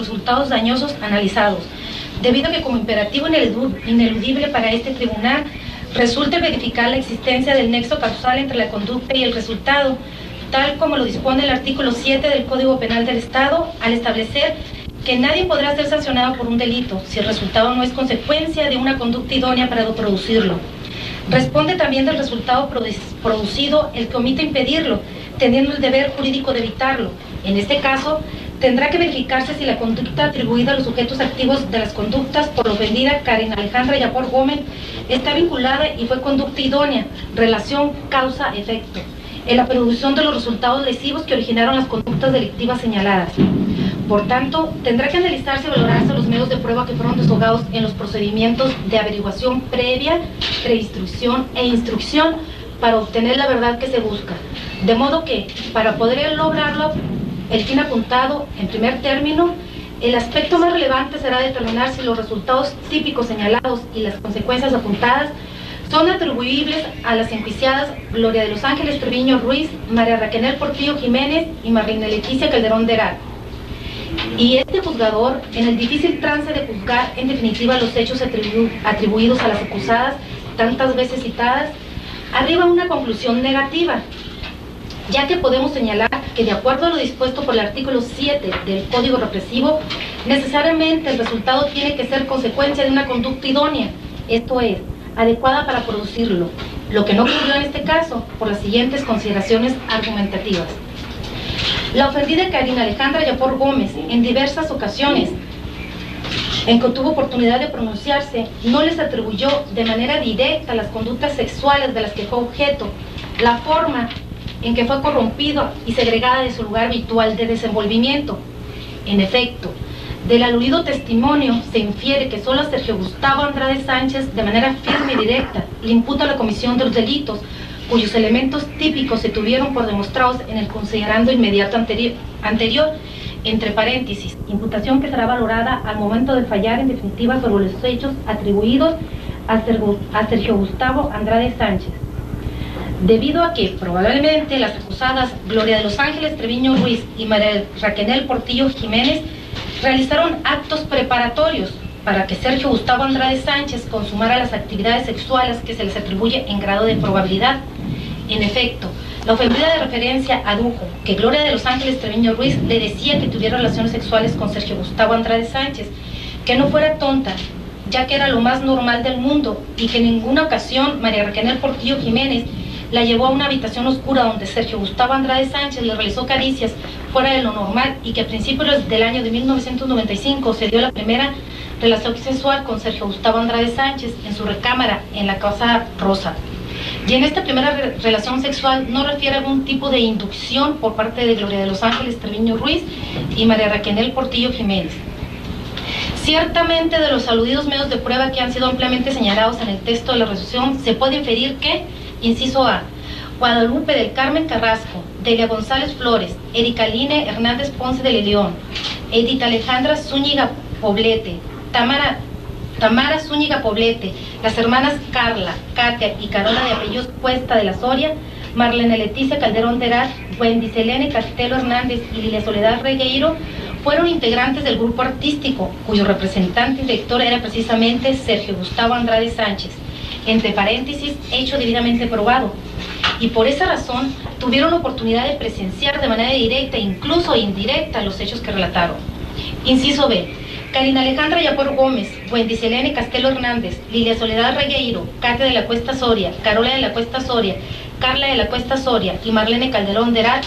resultados dañosos analizados, debido a que como imperativo ineludible para este tribunal resulta verificar la existencia del nexo causal entre la conducta y el resultado, tal como lo dispone el artículo 7 del Código Penal del Estado, al establecer que nadie podrá ser sancionado por un delito si el resultado no es consecuencia de una conducta idónea para producirlo. Responde también del resultado producido el que omite impedirlo, teniendo el deber jurídico de evitarlo. En este caso, tendrá que verificarse si la conducta atribuida a los sujetos activos de las conductas por la ofendida Karen Alejandra Yapor Gómez está vinculada y fue conducta idónea, relación causa-efecto, en la producción de los resultados lesivos que originaron las conductas delictivas señaladas. Por tanto, tendrá que analizarse y valorarse los medios de prueba que fueron desahogados en los procedimientos de averiguación previa, preinstrucción e instrucción para obtener la verdad que se busca. De modo que, para poder lograrlo, el fin apuntado, en primer término, el aspecto más relevante será determinar si los resultados típicos señalados y las consecuencias apuntadas son atribuibles a las enjuiciadas Gloria de los Ángeles Treviño Ruiz, María Raquel Portillo Jiménez y Marlene Leticia Calderón de Herat. Y este juzgador, en el difícil trance de juzgar en definitiva los hechos atribuidos a las acusadas, tantas veces citadas, arriba a una conclusión negativa, ya que podemos señalar que de acuerdo a lo dispuesto por el artículo 7 del Código Represivo, necesariamente el resultado tiene que ser consecuencia de una conducta idónea, esto es, adecuada para producirlo, lo que no ocurrió en este caso por las siguientes consideraciones argumentativas. La ofendida Karina Alejandra Yapor Gómez, en diversas ocasiones en que tuvo oportunidad de pronunciarse, no les atribuyó de manera directa las conductas sexuales de las que fue objeto, la forma en que fue corrompido y segregada de su lugar habitual de desenvolvimiento. En efecto, del aludido testimonio se infiere que solo a Sergio Gustavo Andrade Sánchez, de manera firme y directa, le imputa la comisión de los delitos, cuyos elementos típicos se tuvieron por demostrados en el considerando inmediato anterior, entre paréntesis, imputación que será valorada al momento de fallar en definitiva sobre los hechos atribuidos a Sergio Gustavo Andrade Sánchez. Debido a que probablemente las acusadas Gloria de los Ángeles Treviño Ruiz y María Raquel Portillo Jiménez realizaron actos preparatorios para que Sergio Gustavo Andrade Sánchez consumara las actividades sexuales que se les atribuye en grado de probabilidad. En efecto, la ofendida de referencia adujo que Gloria de los Ángeles Treviño Ruiz le decía que tuviera relaciones sexuales con Sergio Gustavo Andrade Sánchez, que no fuera tonta, ya que era lo más normal del mundo, y que en ninguna ocasión María Raquel Portillo Jiménez la llevó a una habitación oscura donde Sergio Gustavo Andrade Sánchez le realizó caricias fuera de lo normal, y que a principios del año de 1995 se dio la primera relación sexual con Sergio Gustavo Andrade Sánchez en su recámara en la Casa Rosa. Y en esta primera relación sexual no refiere a algún tipo de inducción por parte de Gloria de los Ángeles Treviño Ruiz y María Raquel Portillo Jiménez. Ciertamente, de los aludidos medios de prueba que han sido ampliamente señalados en el texto de la resolución, se puede inferir que, inciso A, Guadalupe del Carmen Carrasco, Delia González Flores, Erika Line Hernández Ponce de León, Edith Alejandra Zúñiga Poblete, Tamara Zúñiga Poblete, las hermanas Carla, Katia y Carola de apellidos Cuesta de la Soria, Marlene Leticia Calderón de Herat, Wendy Selene Castelo Hernández y Lilia Soledad Regueiro, fueron integrantes del grupo artístico, cuyo representante y director era precisamente Sergio Gustavo Andrade Sánchez, entre paréntesis, hecho debidamente probado, y por esa razón tuvieron oportunidad de presenciar de manera directa e incluso indirecta los hechos que relataron. Inciso B. Karina Alejandra Yapor Gómez, Wendy Selene Castelo Hernández, Lilia Soledad Regueiro, Katia de la Cuesta Soria, Carola de la Cuesta Soria, Carla de la Cuesta Soria y Marlene Calderón de Herat,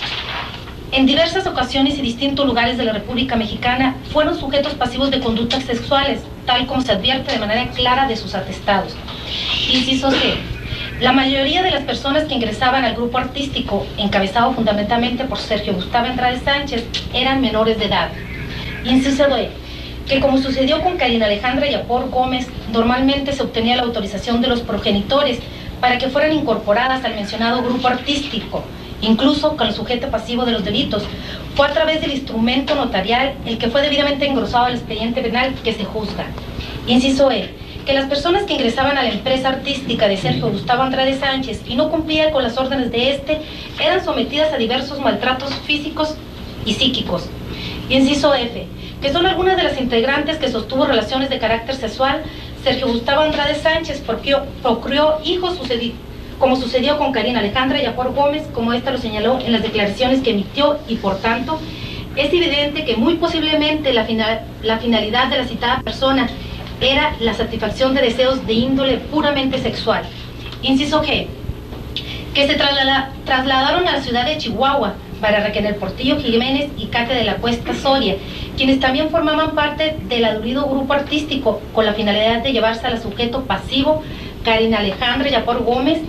en diversas ocasiones y distintos lugares de la República Mexicana, fueron sujetos pasivos de conductas sexuales, tal como se advierte de manera clara de sus atestados. Inciso C. La mayoría de las personas que ingresaban al grupo artístico, encabezado fundamentalmente por Sergio Gustavo Andrade Sánchez, eran menores de edad. Inciso D. Que como sucedió con Karina Alejandra Yapor Gómez, normalmente se obtenía la autorización de los progenitores para que fueran incorporadas al mencionado grupo artístico, incluso con el sujeto pasivo de los delitos. Fue a través del instrumento notarial el que fue debidamente engrosado al expediente penal que se juzga. Inciso E. Que las personas que ingresaban a la empresa artística de Sergio Gustavo Andrade Sánchez y no cumplían con las órdenes de este, eran sometidas a diversos maltratos físicos y psíquicos. Inciso F. que son algunas de las integrantes que sostuvo relaciones de carácter sexual, Sergio Gustavo Andrade Sánchez procreó hijos como sucedió con Karina Alejandra Yapor Gómez, como ésta lo señaló en las declaraciones que emitió, y por tanto es evidente que muy posiblemente la finalidad de la citada persona era la satisfacción de deseos de índole puramente sexual. Inciso G, que se trasladaron a la ciudad de Chihuahua para Raquel Portillo Jiménez y Kate de la Cuesta Soria, quienes también formaban parte del aludido grupo artístico, con la finalidad de llevarse al sujeto pasivo Karina Alejandra Yapor Gómez,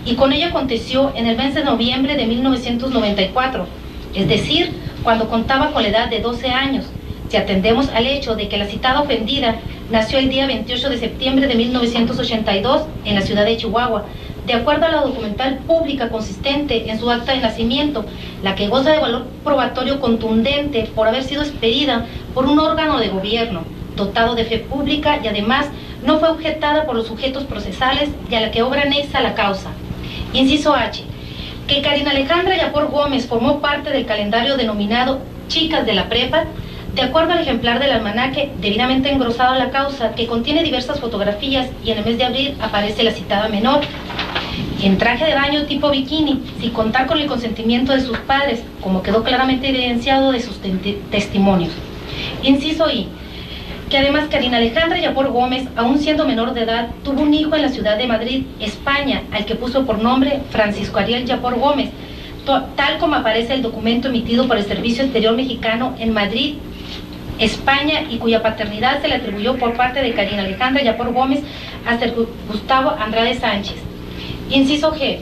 y con ello aconteció en el mes de noviembre de 1994, es decir, cuando contaba con la edad de 12 años, si atendemos al hecho de que la citada ofendida nació el día 28 de septiembre de 1982 en la ciudad de Chihuahua, de acuerdo a la documental pública consistente en su acta de nacimiento, la que goza de valor probatorio contundente por haber sido expedida por un órgano de gobierno, dotado de fe pública y además no fue objetada por los sujetos procesales y a la que obra anexa la causa. Inciso H, que Karina Alejandra Yapor Gómez formó parte del calendario denominado Chicas de la Prepa, de acuerdo al ejemplar del almanaque debidamente engrosado a la causa, que contiene diversas fotografías, y en el mes de abril aparece la citada menor en traje de baño tipo bikini, sin contar con el consentimiento de sus padres, como quedó claramente evidenciado de sus testimonios. Inciso I, que además Karina Alejandra Yapor Gómez, aún siendo menor de edad, tuvo un hijo en la ciudad de Madrid, España, al que puso por nombre Francisco Ariel Yapor Gómez, tal como aparece el documento emitido por el Servicio Exterior Mexicano en Madrid, España, y cuya paternidad se le atribuyó por parte de Karina Alejandra Yapor Gómez a Sergio Gustavo Andrade Sánchez. Inciso G,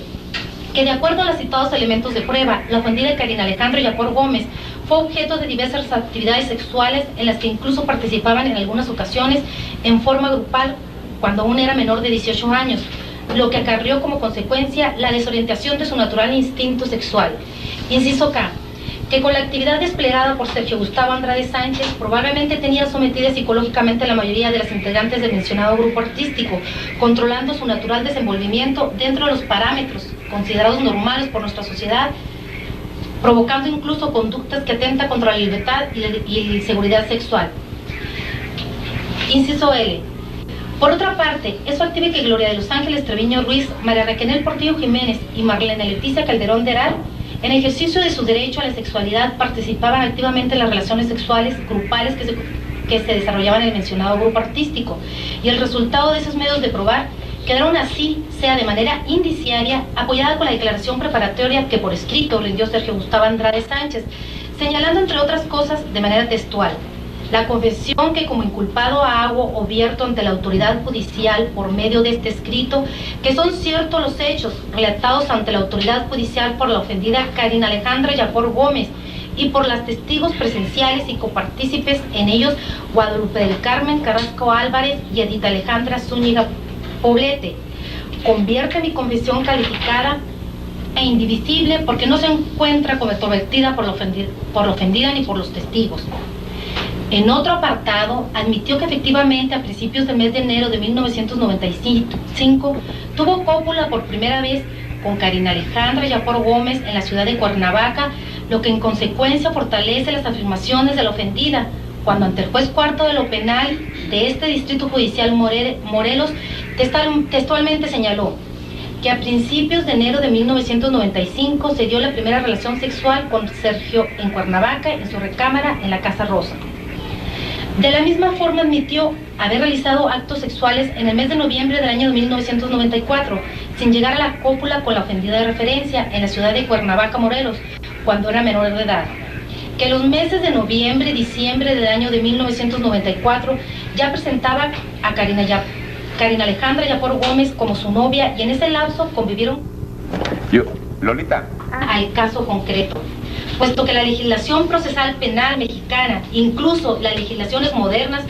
que de acuerdo a los citados elementos de prueba, la ofendida Karina Alejandra Yapor Gómez fue objeto de diversas actividades sexuales en las que incluso participaban en algunas ocasiones en forma grupal cuando aún era menor de 18 años, lo que acarreó como consecuencia la desorientación de su natural instinto sexual. Inciso K, que con la actividad desplegada por Sergio Gustavo Andrade Sánchez probablemente tenía sometida psicológicamente a la mayoría de las integrantes del mencionado grupo artístico, controlando su natural desenvolvimiento dentro de los parámetros considerados normales por nuestra sociedad, provocando incluso conductas que atentan contra la libertad y la seguridad sexual. Inciso L. Por otra parte, es factible que Gloria de los Ángeles Treviño Ruiz, María Raquel Portillo Jiménez y Marlene Leticia Calderón de Heral, en ejercicio de su derecho a la sexualidad, participaban activamente en las relaciones sexuales grupales que se desarrollaban en el mencionado grupo artístico, y el resultado de esos medios de probar quedaron así, sea de manera indiciaria, apoyada con la declaración preparatoria que por escrito rindió Sergio Gustavo Andrade Sánchez, señalando entre otras cosas de manera textual: la confesión que como inculpado hago o vierto ante la autoridad judicial por medio de este escrito, que son ciertos los hechos relatados ante la autoridad judicial por la ofendida Karina Alejandra Yapor Gómez y por las testigos presenciales y copartícipes en ellos Guadalupe del Carmen Carrasco Álvarez y Edita Alejandra Zúñiga Poblete. Convierte mi confesión calificada e indivisible porque no se encuentra controvertida por la ofendida ni por los testigos. En otro apartado, admitió que efectivamente a principios del mes de enero de 1995 tuvo cópula por primera vez con Karina Alejandra Yapor Gómez en la ciudad de Cuernavaca, lo que en consecuencia fortalece las afirmaciones de la ofendida, cuando ante el juez cuarto de lo penal de este distrito judicial Morelos textualmente señaló que a principios de enero de 1995 se dio la primera relación sexual con Sergio en Cuernavaca, en su recámara en la Casa Rosa. De la misma forma admitió haber realizado actos sexuales en el mes de noviembre del año 1994, sin llegar a la cópula con la ofendida de referencia en la ciudad de Cuernavaca, Morelos, cuando era menor de edad. Que los meses de noviembre y diciembre del año de 1994 ya presentaba a Karina Alejandra Yapor Gómez como su novia, y en ese lapso convivieron Lolita al caso concreto, puesto que la legislación procesal penal mexicana, incluso las legislaciones modernas,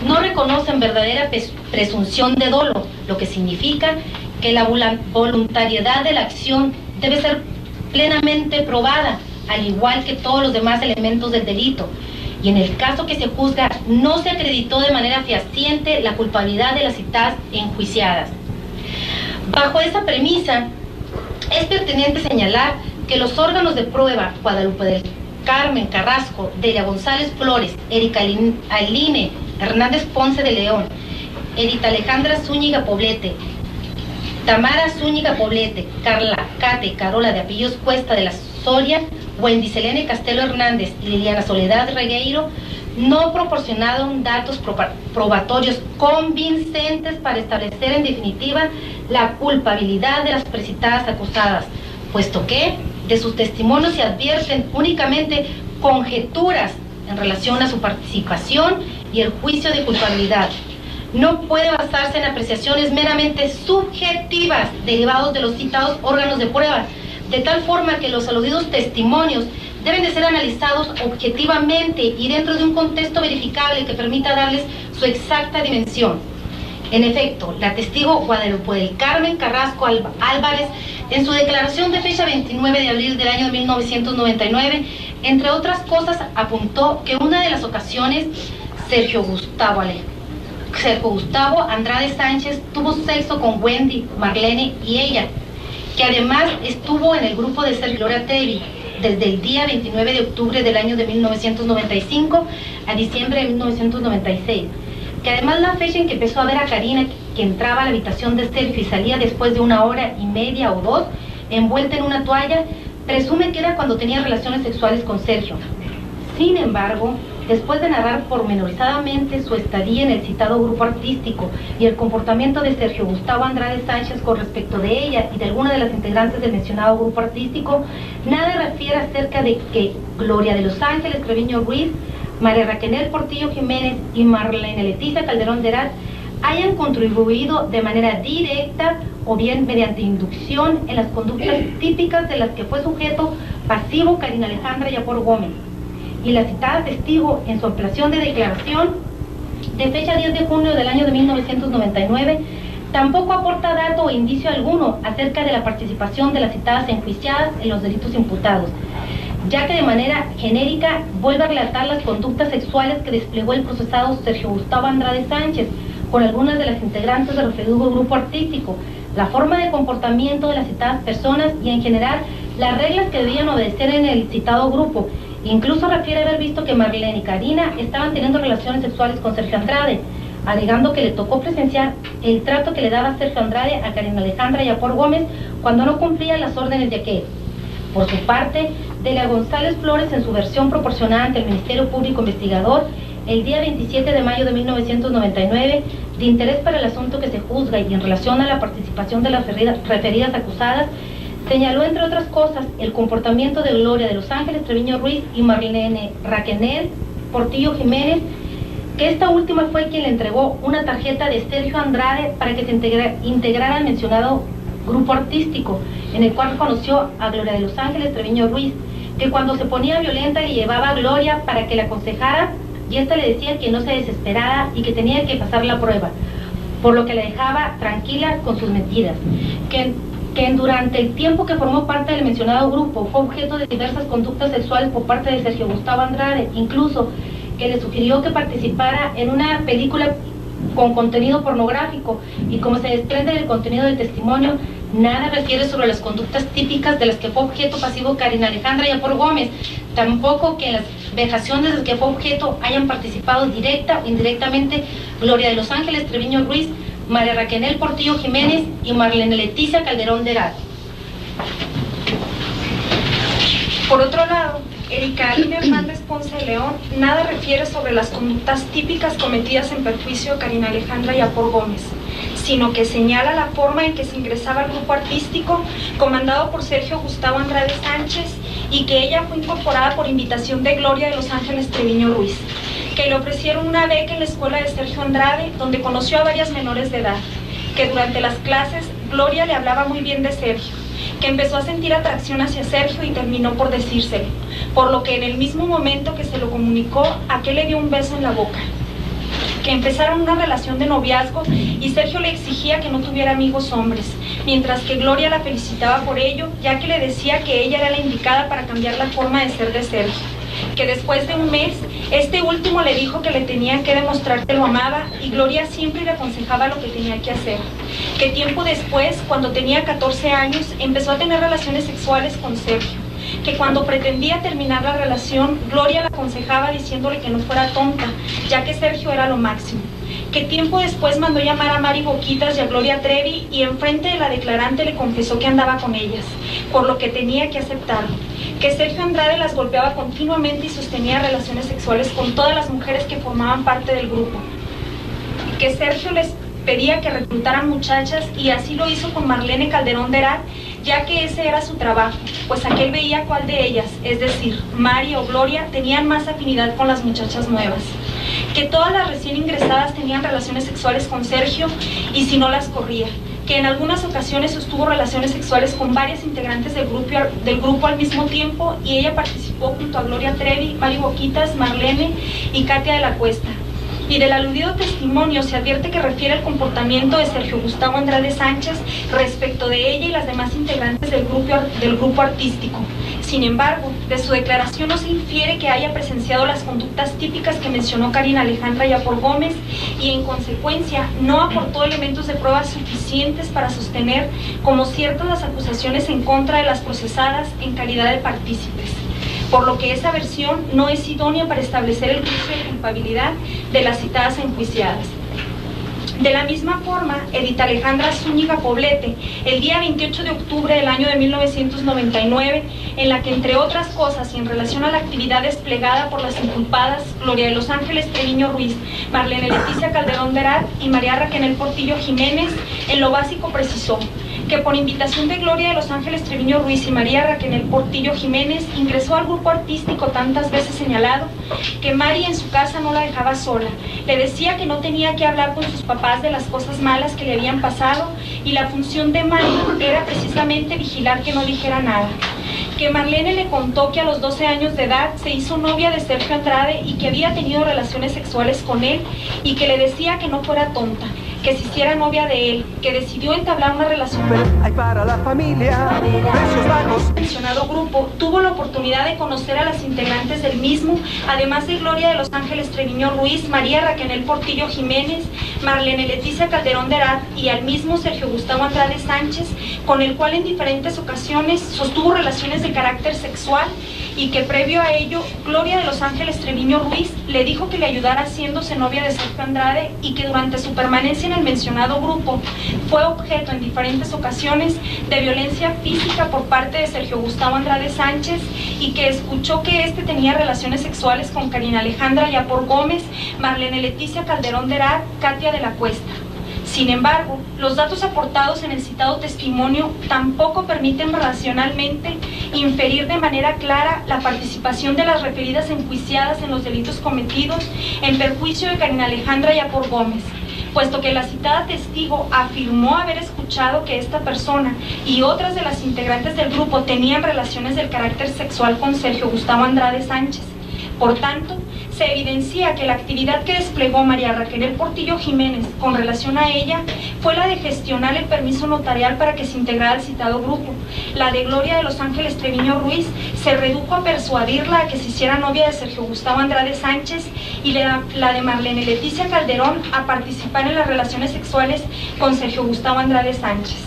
no reconocen verdadera presunción de dolo, lo que significa que la voluntariedad de la acción debe ser plenamente probada, al igual que todos los demás elementos del delito. Y en el caso que se juzga, no se acreditó de manera fehaciente la culpabilidad de las citadas enjuiciadas. Bajo esa premisa, es pertinente señalar que los órganos de prueba Guadalupe del Carmen Carrasco, Delia González Flores, Erika Aline Hernández Ponce de León, Edita Alejandra Zúñiga Poblete, Tamara Zúñiga Poblete, Carla Cate Carola de apellidos Cuesta de la Soria, Wendy Selene Castelo Hernández y Liliana Soledad Regueiro no proporcionaron datos probatorios convincentes para establecer en definitiva la culpabilidad de las precitadas acusadas, puesto que de sus testimonios se advierten únicamente conjeturas en relación a su participación y el juicio de culpabilidad. No puede basarse en apreciaciones meramente subjetivas derivados de los citados órganos de prueba, de tal forma que los aludidos testimonios deben de ser analizados objetivamente y dentro de un contexto verificable que permita darles su exacta dimensión. En efecto, la testigo Guadalupe del Carmen Carrasco Álvarez, en su declaración de fecha 29 de abril del año 1999, entre otras cosas, apuntó que una de las ocasiones Sergio Gustavo Andrade Sánchez tuvo sexo con Wendy, Marlene y ella, que además estuvo en el grupo de Sergio Gloria Trevi desde el día 29 de octubre del año de 1995 a diciembre de 1996, que además la fecha en que empezó a ver a Karina, que entraba a la habitación de Sergio y salía después de 1 hora y media o 2, envuelta en una toalla, presume que era cuando tenía relaciones sexuales con Sergio. Sin embargo, después de narrar pormenorizadamente su estadía en el citado grupo artístico y el comportamiento de Sergio Gustavo Andrade Sánchez con respecto de ella y de alguna de las integrantes del mencionado grupo artístico, nada refiere acerca de que Gloria de los Ángeles Treviño Ruiz, María Raquel Portillo Jiménez y Marlene Leticia Calderón de Herat hayan contribuido de manera directa o bien mediante inducción en las conductas típicas de las que fue sujeto pasivo Karina Alejandra Yapor Gómez. Y la citada testigo, en su ampliación de declaración de fecha 10 de junio del año de 1999, tampoco aporta dato o indicio alguno acerca de la participación de las citadas enjuiciadas en los delitos imputados, ya que de manera genérica vuelve a relatar las conductas sexuales que desplegó el procesado Sergio Gustavo Andrade Sánchez con algunas de las integrantes del referido grupo artístico, la forma de comportamiento de las citadas personas y en general las reglas que debían obedecer en el citado grupo. Incluso refiere haber visto que Marlene y Karina estaban teniendo relaciones sexuales con Sergio Andrade, alegando que le tocó presenciar el trato que le daba Sergio Andrade a Karina Alejandra Yapor Gómez cuando no cumplía las órdenes de aquel. Por su parte, Delia González Flores, en su versión proporcionada ante el Ministerio Público Investigador, el día 27 de mayo de 1999, de interés para el asunto que se juzga y en relación a la participación de las referidas acusadas, señaló, entre otras cosas, el comportamiento de Gloria de los Ángeles Treviño Ruiz y Marlene Raquel Portillo Jiménez, que esta última fue quien le entregó una tarjeta de Sergio Andrade para que se integrara al mencionado grupo artístico, en el cual conoció a Gloria de los Ángeles Treviño Ruiz, que cuando se ponía violenta le llevaba a Gloria para que la aconsejara y ésta le decía que no se desesperara y que tenía que pasar la prueba, por lo que la dejaba tranquila con sus mentiras, que durante el tiempo que formó parte del mencionado grupo fue objeto de diversas conductas sexuales por parte de Sergio Gustavo Andrade, incluso que le sugirió que participara en una película con contenido pornográfico, y como se desprende del contenido del testimonio, nada refiere sobre las conductas típicas de las que fue objeto pasivo Karina Alejandra Yapor Gómez, tampoco que en las vejaciones de las que fue objeto hayan participado directa o indirectamente Gloria de los Ángeles Treviño Ruiz, María Raquel Portillo Jiménez y Marlene Leticia Calderón de Herat. Por otro lado, Erika Aline Hernández Ponce de León nada refiere sobre las conductas típicas cometidas en perjuicio de Karina Alejandra Yapor Gómez, sino que señala la forma en que se ingresaba al grupo artístico comandado por Sergio Gustavo Andrade Sánchez y que ella fue incorporada por invitación de Gloria de los Ángeles Treviño Ruiz, que le ofrecieron una beca en la escuela de Sergio Andrade, donde conoció a varias menores de edad, que durante las clases Gloria le hablaba muy bien de Sergio, que empezó a sentir atracción hacia Sergio y terminó por decírselo, por lo que en el mismo momento que se lo comunicó, aquel le dio un beso en la boca, que empezaron una relación de noviazgo y Sergio le exigía que no tuviera amigos hombres, mientras que Gloria la felicitaba por ello, ya que le decía que ella era la indicada para cambiar la forma de ser de Sergio, que después de un mes, este último le dijo que le tenía que demostrar que lo amaba y Gloria siempre le aconsejaba lo que tenía que hacer, que tiempo después, cuando tenía 14 años, empezó a tener relaciones sexuales con Sergio, que cuando pretendía terminar la relación, Gloria le aconsejaba diciéndole que no fuera tonta, ya que Sergio era lo máximo. Que tiempo después mandó llamar a Mari Boquitas y a Gloria Trevi y enfrente de la declarante le confesó que andaba con ellas, por lo que tenía que aceptarlo. Que Sergio Andrade las golpeaba continuamente y sostenía relaciones sexuales con todas las mujeres que formaban parte del grupo. Que Sergio les pedía que reclutaran muchachas y así lo hizo con Marlene Calderón de Herat, ya que ese era su trabajo, pues aquel veía cuál de ellas, es decir, Mari o Gloria, tenían más afinidad con las muchachas nuevas. Que todas las recién ingresadas tenían relaciones sexuales con Sergio y si no las corría. Que en algunas ocasiones sostuvo relaciones sexuales con varias integrantes del grupo al mismo tiempo y ella participó junto a Gloria Trevi, Mari Boquitas, Marlene y Katia de la Cuesta. Y del aludido testimonio se advierte que refiere el comportamiento de Sergio Gustavo Andrade Sánchez respecto de ella y las demás integrantes del grupo artístico. Sin embargo, de su declaración no se infiere que haya presenciado las conductas típicas que mencionó Karina Alejandra Yapor Gómez y en consecuencia no aportó elementos de pruebas suficientes para sostener como ciertas las acusaciones en contra de las procesadas en calidad de partícipes, por lo que esa versión no es idónea para establecer el juicio de culpabilidad de las citadas enjuiciadas. De la misma forma, Edith Alejandra Zúñiga Poblete, el día 28 de octubre del año de 1999, en la que entre otras cosas y en relación a la actividad desplegada por las inculpadas Gloria de los Ángeles Treviño Ruiz, Marlene Leticia Calderón de Herat y María Raquel Portillo Jiménez, en lo básico precisó que por invitación de Gloria de los Ángeles Treviño Ruiz y María Raquel Portillo Jiménez ingresó al grupo artístico tantas veces señalado, que Mari en su casa no la dejaba sola, le decía que no tenía que hablar con sus papás de las cosas malas que le habían pasado y la función de Mari era precisamente vigilar que no dijera nada. Que Marlene le contó que a los 12 años de edad se hizo novia de Sergio Andrade y que había tenido relaciones sexuales con él y que le decía que no fuera tonta, que se hiciera novia de él, que decidió entablar una relación. Hay para la familia, precios bajos. El mencionado grupo tuvo la oportunidad de conocer a las integrantes del mismo, además de Gloria de los Ángeles Treviño Ruiz, María Raquel Portillo Jiménez, Marlene Leticia Calderón de Herat y al mismo Sergio Gustavo Andrade Sánchez, con el cual en diferentes ocasiones sostuvo relaciones de carácter sexual y que previo a ello, Gloria de los Ángeles Treviño Ruiz le dijo que le ayudara haciéndose novia de Sergio Andrade y que durante su permanencia en el mencionado grupo fue objeto en diferentes ocasiones de violencia física por parte de Sergio Gustavo Andrade Sánchez y que escuchó que éste tenía relaciones sexuales con Karina Alejandra Yapor Gómez, Marlene Leticia Calderón de Herat, Katia de la Cuesta. Sin embargo, los datos aportados en el citado testimonio tampoco permiten racionalmente inferir de manera clara la participación de las referidas enjuiciadas en los delitos cometidos en perjuicio de Karina Alejandra Yapor Gómez, puesto que la citada testigo afirmó haber escuchado que esta persona y otras de las integrantes del grupo tenían relaciones del carácter sexual con Sergio Gustavo Andrade Sánchez. Por tanto, se evidencia que la actividad que desplegó María Raquel Portillo Jiménez con relación a ella fue la de gestionar el permiso notarial para que se integrara al citado grupo. La de Gloria de los Ángeles Treviño Ruiz se redujo a persuadirla a que se hiciera novia de Sergio Gustavo Andrade Sánchez y la de Marlene Leticia Calderón a participar en las relaciones sexuales con Sergio Gustavo Andrade Sánchez.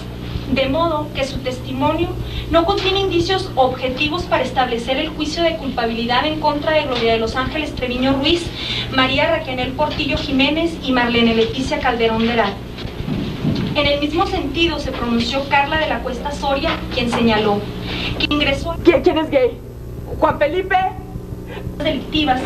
De modo que su testimonio no contiene indicios objetivos para establecer el juicio de culpabilidad en contra de Gloria de los Ángeles Treviño Ruiz, María Raquel Portillo Jiménez y Marlene Leticia Calderón de Herat. En el mismo sentido se pronunció Carla de la Cuesta Soria, quien señaló que ingresó a... ¿Quién es gay? ¿Juan Felipe? Delictivas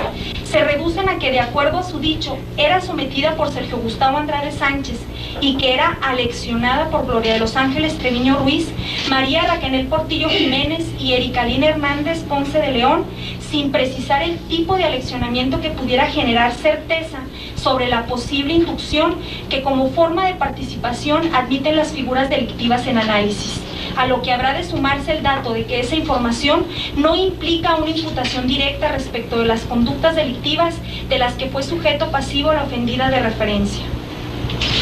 se reducen a que, de acuerdo a su dicho, era sometida por Sergio Gustavo Andrade Sánchez y que era aleccionada por Gloria de los Ángeles Treviño Ruiz, María Raquel Portillo Jiménez y Ericalín Hernández Ponce de León, sin precisar el tipo de aleccionamiento que pudiera generar certeza sobre la posible inducción que como forma de participación admiten las figuras delictivas en análisis, a lo que habrá de sumarse el dato de que esa información no implica una imputación directa respecto de las conductas delictivas de las que fue sujeto pasivo la ofendida de referencia.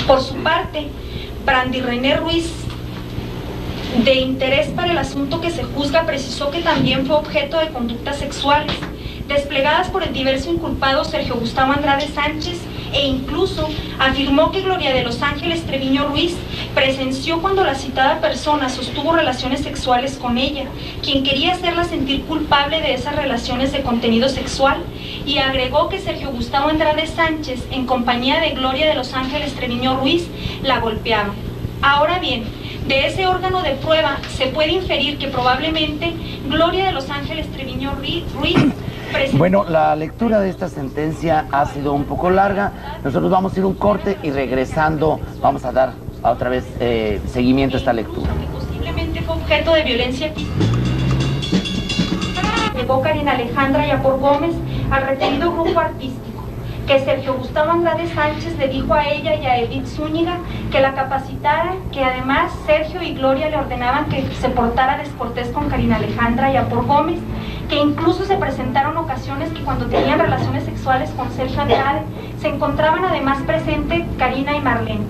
Por su parte, Brandy René Ruiz, de interés para el asunto que se juzga, precisó que también fue objeto de conductas sexuales desplegadas por el diverso inculpado Sergio Gustavo Andrade Sánchez e incluso afirmó que Gloria de los Ángeles Treviño Ruiz presenció cuando la citada persona sostuvo relaciones sexuales con ella, quien quería hacerla sentir culpable de esas relaciones de contenido sexual, y agregó que Sergio Gustavo Andrade Sánchez, en compañía de Gloria de los Ángeles Treviño Ruiz, la golpeaba. Ahora bien, de ese órgano de prueba se puede inferir que probablemente Gloria de los Ángeles Treviño Ruiz Bueno, la lectura de esta sentencia ha sido un poco larga. Nosotros vamos a ir un corte y regresando vamos a dar otra vez seguimiento a esta lectura. Que posiblemente fue objeto de violencia física. Llevó Karina Alejandra Yapor Gómez al referido grupo artístico, que Sergio Gustavo Andrade Sánchez le dijo a ella y a Edith Zúñiga que la capacitaran, que además Sergio y Gloria le ordenaban que se portara descortés con Karina Alejandra Yapor Gómez, que incluso se presentaron ocasiones que cuando tenían relaciones sexuales con Sergio Andrade se encontraban además presente Karina y Marlene,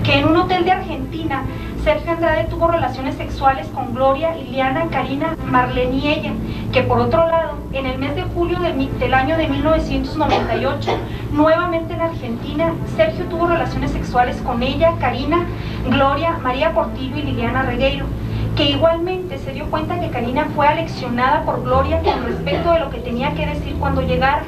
que en un hotel de Argentina Sergio Andrade tuvo relaciones sexuales con Gloria, Liliana, Karina, Marlene y ella, que por otro lado, en el mes de julio del año de 1998, nuevamente en Argentina, Sergio tuvo relaciones sexuales con ella, Karina, Gloria, María Portillo y Liliana Regueiro, que igualmente se dio cuenta que Karina fue aleccionada por Gloria con respecto de lo que tenía que decir cuando llegara,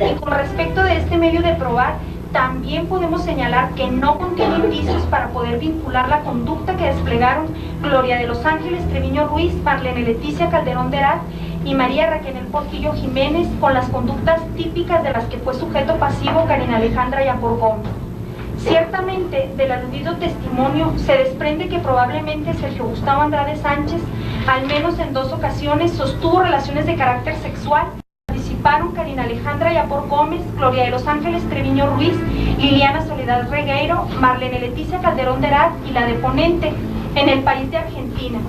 y con respecto de este medio de probar, también podemos señalar que no contiene indicios para poder vincular la conducta que desplegaron Gloria de los Ángeles Treviño Ruiz, Marlene Leticia Calderón de Herat y María Raquel Portillo Jiménez con las conductas típicas de las que fue sujeto pasivo Karina Alejandra Yapor Gómez. Ciertamente, del aludido testimonio se desprende que probablemente Sergio Gustavo Andrade Sánchez, al menos en 2 ocasiones, sostuvo relaciones de carácter sexual. Participaron Karina Alejandra Yapor Gómez, Gloria de los Ángeles Treviño Ruiz, Liliana Soledad Regueiro, Marlene Leticia Calderón de Herat y la deponente en el país de Argentina.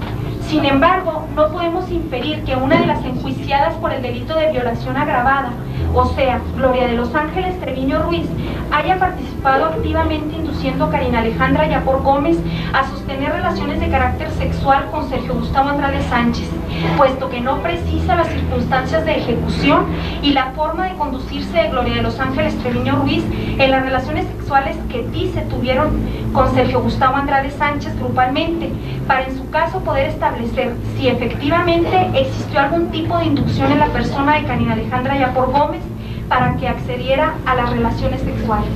Sin embargo, no podemos inferir que una de las enjuiciadas por el delito de violación agravada, o sea, Gloria de los Ángeles Treviño Ruiz, haya participado activamente induciendo a Karina Alejandra Yapor Gómez a sostener relaciones de carácter sexual con Sergio Gustavo Andrade Sánchez, puesto que no precisa las circunstancias de ejecución y la forma de conducirse de Gloria de los Ángeles Treviño Ruiz en las relaciones sexuales que dice tuvieron con Sergio Gustavo Andrade Sánchez grupalmente, para en su caso poder establecer si efectivamente existió algún tipo de inducción en la persona de Karina Alejandra Yapor Gómez para que accediera a las relaciones sexuales.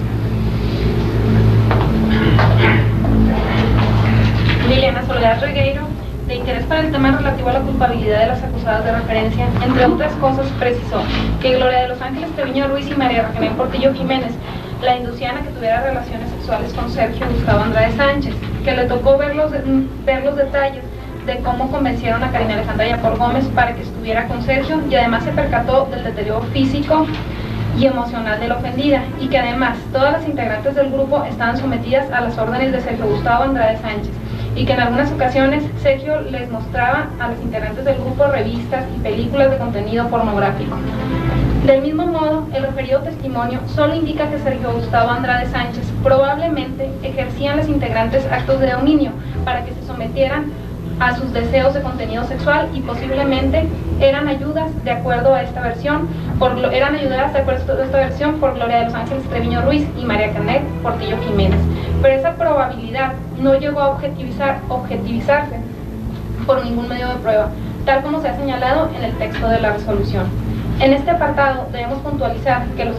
Liliana Soledad Regueiro, de interés para el tema relativo a la culpabilidad de las acusadas de referencia, entre otras cosas precisó que Gloria de los Ángeles Treviño Ruiz y María Raquel Portillo Jiménez la inducían a que tuviera relaciones sexuales con Sergio Gustavo Andrade Sánchez, que le tocó ver los detalles de cómo convencieron a Karina Alejandra Yapor Gómez para que estuviera con Sergio, y además se percató del deterioro físico y emocional de la ofendida, y que además todas las integrantes del grupo estaban sometidas a las órdenes de Sergio Gustavo Andrade Sánchez, y que en algunas ocasiones Sergio les mostraba a las integrantes del grupo revistas y películas de contenido pornográfico. Del mismo modo, el referido testimonio solo indica que Sergio Gustavo Andrade Sánchez probablemente ejercían las integrantes actos de dominio para que se sometieran a sus deseos de contenido sexual, y posiblemente eran ayudas de acuerdo a esta versión por Gloria de los Ángeles Treviño Ruiz y María Canet Portillo Jiménez. Pero esa probabilidad no llegó a objetivizarse por ningún medio de prueba, tal como se ha señalado en el texto de la resolución. En este apartado debemos puntualizar que los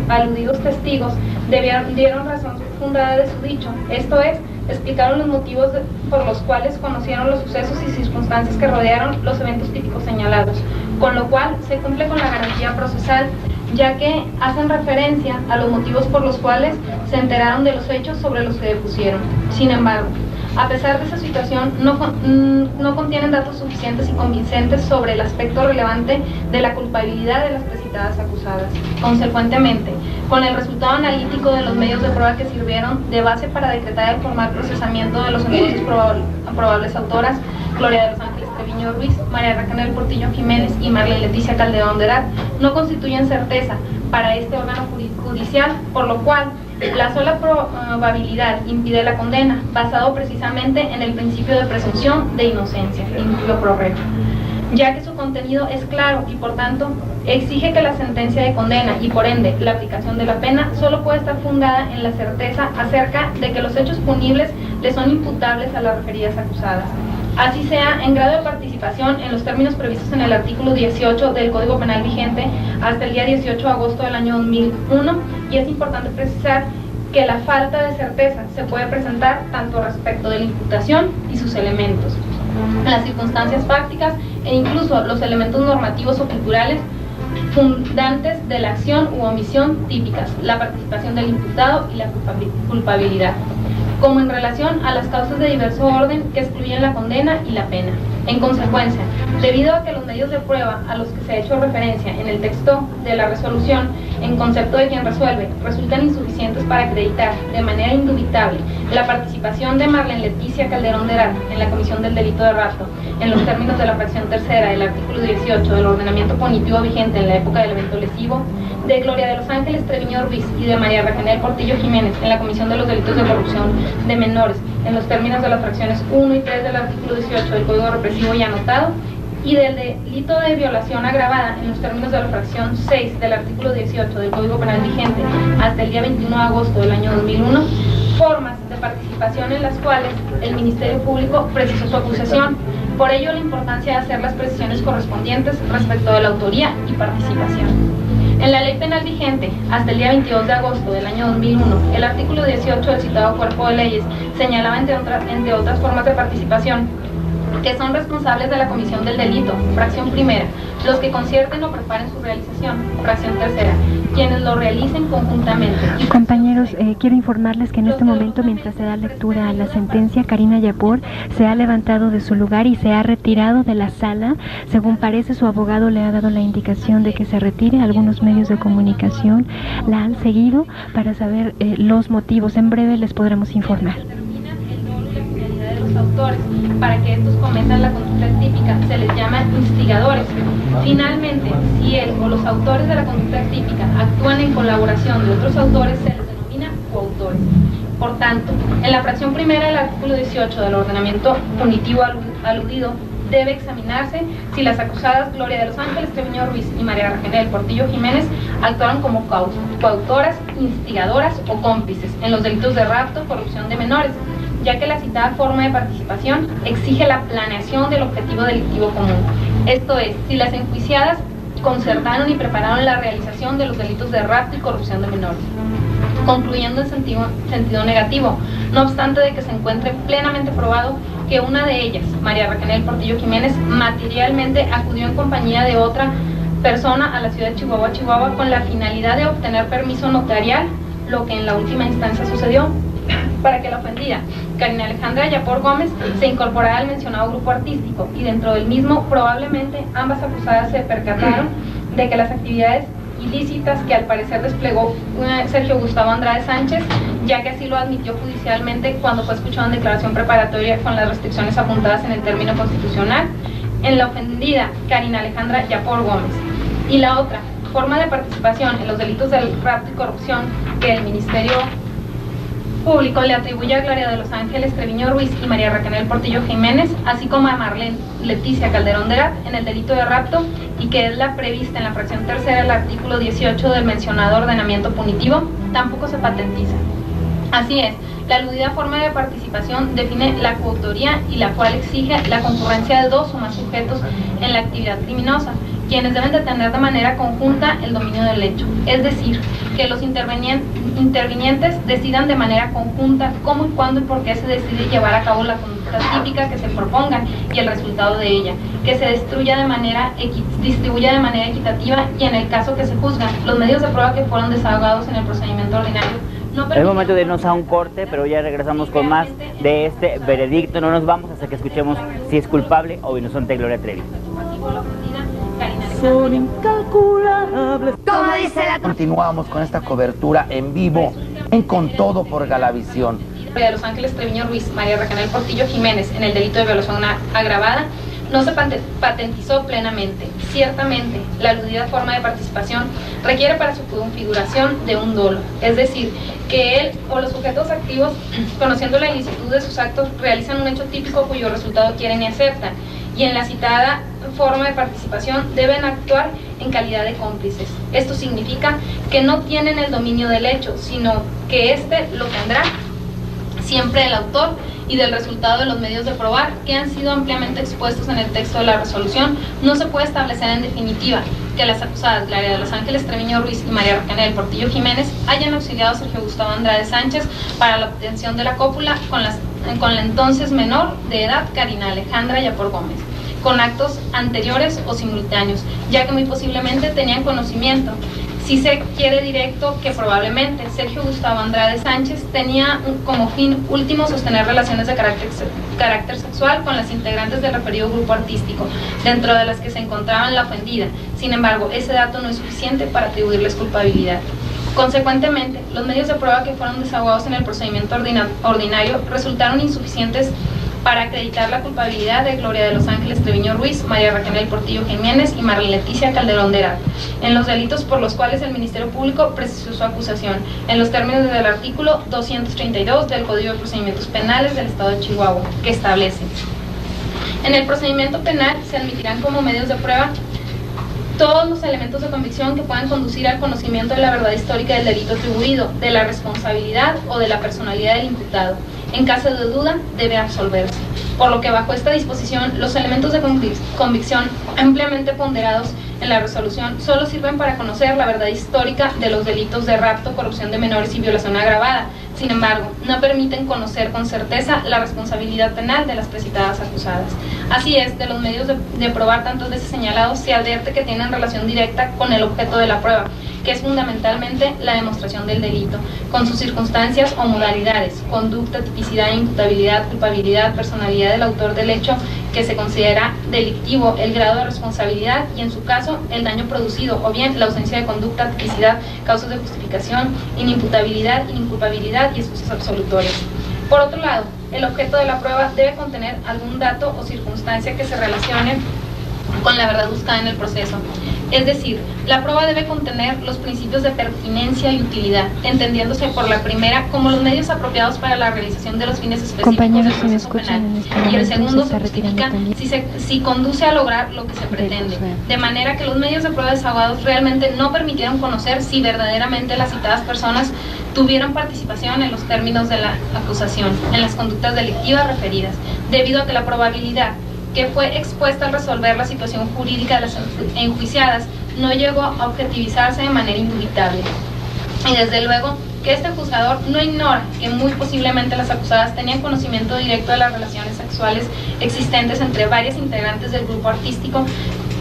aludidos testigos dieron razón fundada de su dicho, esto es, explicaron los motivos por los cuales conocieron los sucesos y circunstancias que rodearon los eventos típicos señalados, con lo cual se cumple con la garantía procesal, ya que hacen referencia a los motivos por los cuales se enteraron de los hechos sobre los que depusieron. Sin embargo, a pesar de esa situación, no contienen datos suficientes y convincentes sobre el aspecto relevante de la culpabilidad de las precitadas acusadas. Consecuentemente, con el resultado analítico de los medios de prueba que sirvieron de base para decretar el formal procesamiento de los entonces probables autoras, Gloria de los Ángeles Treviño Ruiz, María Raquel Portillo Jiménez y Marlene Leticia Calderón de Herat, no constituyen certeza para este órgano judicial, por lo cual la sola probabilidad impide la condena, basado precisamente en el principio de presunción de inocencia, principio pro reo. ya que su contenido es claro y por tanto exige que la sentencia de condena y por ende la aplicación de la pena solo puede estar fundada en la certeza acerca de que los hechos punibles le son imputables a las referidas acusadas. Así sea, en grado de participación en los términos previstos en el artículo 18 del Código Penal vigente hasta el día 18 de agosto del año 2001, y es importante precisar que la falta de certeza se puede presentar tanto respecto de la imputación y sus elementos, las circunstancias fácticas e incluso los elementos normativos o culturales fundantes de la acción u omisión típicas, la participación del imputado y la culpabilidad, como en relación a las causas de diverso orden que excluyen la condena y la pena. En consecuencia, debido a que los medios de prueba a los que se ha hecho referencia en el texto de la resolución, en concepto de quien resuelve, resultan insuficientes para acreditar de manera indubitable la participación de Marlene Leticia Calderón de Herat en la comisión del delito de rapto, en los términos de la fracción tercera del artículo 18 del ordenamiento punitivo vigente en la época del evento lesivo, de Gloria de los Ángeles Treviño Ruiz y de María Raquel Portillo Jiménez en la comisión de los delitos de corrupción de menores, en los términos de las fracciones 1 y 3 del artículo 18 del Código Represivo ya anotado, y del delito de violación agravada en los términos de la fracción 6 del artículo 18 del Código Penal vigente hasta el día 21 de agosto del año 2001, formas de participación en las cuales el Ministerio Público precisó su acusación. Por ello, la importancia de hacer las precisiones correspondientes respecto de la autoría y participación. En la ley penal vigente, hasta el día 22 de agosto del año 2001, el artículo 18 del citado cuerpo de leyes señalaba, entre otras formas de participación, que son responsables de la comisión del delito, fracción primera, los que concierten o preparen su realización, fracción tercera, quienes lo realicen conjuntamente. Compañeros, quiero informarles que en este momento, mientras se da lectura a la sentencia, Karina Yapor se ha levantado de su lugar y se ha retirado de la sala. Según parece, su abogado le ha dado la indicación de que se retire. Algunos medios de comunicación la han seguido para saber los motivos. En breve les podremos informar. Autores, para que estos cometan la conducta típica, se les llama instigadores. Finalmente, si él o los autores de la conducta típica actúan en colaboración de otros autores, se les denomina coautores. Por tanto, en la fracción primera del artículo 18 del ordenamiento punitivo aludido, debe examinarse si las acusadas Gloria de los Ángeles Treviño Ruiz y María Raquel Portillo Jiménez actuaron como coautoras, instigadoras o cómplices en los delitos de rapto, corrupción de menores, ya que la citada forma de participación exige la planeación del objetivo delictivo común. Esto es, si las enjuiciadas concertaron y prepararon la realización de los delitos de rapto y corrupción de menores. Concluyendo en sentido negativo, no obstante de que se encuentre plenamente probado que una de ellas, María Raquel Portillo Jiménez, materialmente acudió en compañía de otra persona a la ciudad de Chihuahua, con la finalidad de obtener permiso notarial, lo que en la última instancia sucedió, para que la ofendida, Karina Alejandra Yapor Gómez, se incorporara al mencionado grupo artístico, y dentro del mismo probablemente ambas acusadas se percataron de que las actividades ilícitas que al parecer desplegó Sergio Gustavo Andrade Sánchez, ya que así lo admitió judicialmente cuando fue escuchado en declaración preparatoria con las restricciones apuntadas en el término constitucional, en la ofendida Karina Alejandra Yapor Gómez. Y la otra forma de participación en los delitos del rapto y corrupción que el Ministerio Público le atribuye a Gloria de los Ángeles Treviño Ruiz y María Raquel Portillo Jiménez, así como a Marlene Leticia Calderón de Herat en el delito de rapto, y que es la prevista en la fracción tercera del artículo 18 del mencionado ordenamiento punitivo, tampoco se patentiza. Así es, la aludida forma de participación define la coautoría, y la cual exige la concurrencia de dos o más sujetos en la actividad criminosa, quienes deben de tener de manera conjunta el dominio del hecho. Es decir, que los intervinientes decidan de manera conjunta cómo y cuándo y por qué se decide llevar a cabo la conducta típica que se proponga y el resultado de ella, que se distribuya de manera equitativa, y en el caso que se juzgan, los medios de prueba que fueron desahogados en el procedimiento ordinario. Es momento de irnos a un corte, pero ya regresamos con más de este veredicto. No nos vamos hasta que escuchemos si es culpable o inocente Gloria Trevi. Son incalculables. Como dice la... Continuamos con esta cobertura en vivo en Con Todo por Galavisión. De Los Ángeles Treviño Ruiz, María Raquel Portillo Jiménez en el delito de violación agravada no se patentizó plenamente. Ciertamente, la aludida forma de participación requiere para su configuración de un dolo, es decir, que él o los sujetos activos, conociendo la ilicitud de sus actos, realizan un hecho típico cuyo resultado quieren y aceptan, y en la citada forma de participación deben actuar en calidad de cómplices. Esto significa que no tienen el dominio del hecho, sino que éste lo tendrá siempre el autor y del resultado de los medios de probar que han sido ampliamente expuestos en el texto de la resolución. No se puede establecer en definitiva que las acusadas Gloria de los Ángeles Treviño Ruiz y María Raquel Portillo Jiménez hayan auxiliado a Sergio Gustavo Andrade Sánchez para la obtención de la cópula con la entonces menor de edad Karina Alejandra Yapor Gómez, con actos anteriores o simultáneos, ya que muy posiblemente tenían conocimiento. Si se quiere directo, que probablemente Sergio Gustavo Andrade Sánchez tenía como fin último sostener relaciones de carácter sexual con las integrantes del referido grupo artístico, dentro de las que se encontraba la ofendida. Sin embargo, ese dato no es suficiente para atribuirles culpabilidad. Consecuentemente, los medios de prueba que fueron desahogados en el procedimiento ordinario resultaron insuficientes para acreditar la culpabilidad de Gloria de los Ángeles Treviño Ruiz, María Raquel Portillo Jiménez y Marlene Leticia Calderón de Herat, en los delitos por los cuales el Ministerio Público precisó su acusación, en los términos del artículo 232 del Código de Procedimientos Penales del Estado de Chihuahua, que establece: en el procedimiento penal se admitirán como medios de prueba todos los elementos de convicción que puedan conducir al conocimiento de la verdad histórica del delito atribuido, de la responsabilidad o de la personalidad del imputado. En caso de duda, debe absolverse. Por lo que bajo esta disposición, los elementos de convicción ampliamente ponderados en la resolución solo sirven para conocer la verdad histórica de los delitos de rapto, corrupción de menores y violación agravada. Sin embargo, no permiten conocer con certeza la responsabilidad penal de las precitadas acusadas. Así es, de los medios de probar tantas veces señalados, se advierte que tienen relación directa con el objeto de la prueba, que es fundamentalmente la demostración del delito, con sus circunstancias o modalidades, conducta, tipicidad, imputabilidad, culpabilidad, personalidad del autor del hecho que se considera delictivo, el grado de responsabilidad y, en su caso, el daño producido, o bien la ausencia de conducta, tipicidad, causas de justificación, inimputabilidad, inculpabilidad y excusas absolutorias. Por otro lado, el objeto de la prueba debe contener algún dato o circunstancia que se relacione con la verdad buscada en el proceso. Es decir, la prueba debe contener los principios de pertinencia y utilidad, entendiéndose por la primera como los medios apropiados para la realización de los fines específicos del proceso penal, y el segundo se justifica si conduce a lograr lo que se pretende, de manera que los medios de prueba desahogados realmente no permitieron conocer si verdaderamente las citadas personas tuvieron participación en los términos de la acusación, en las conductas delictivas referidas, debido a que la probabilidad que fue expuesta al resolver la situación jurídica de las enjuiciadas no llegó a objetivizarse de manera indubitable. Y desde luego que este juzgador no ignora que muy posiblemente las acusadas tenían conocimiento directo de las relaciones sexuales existentes entre varias integrantes del grupo artístico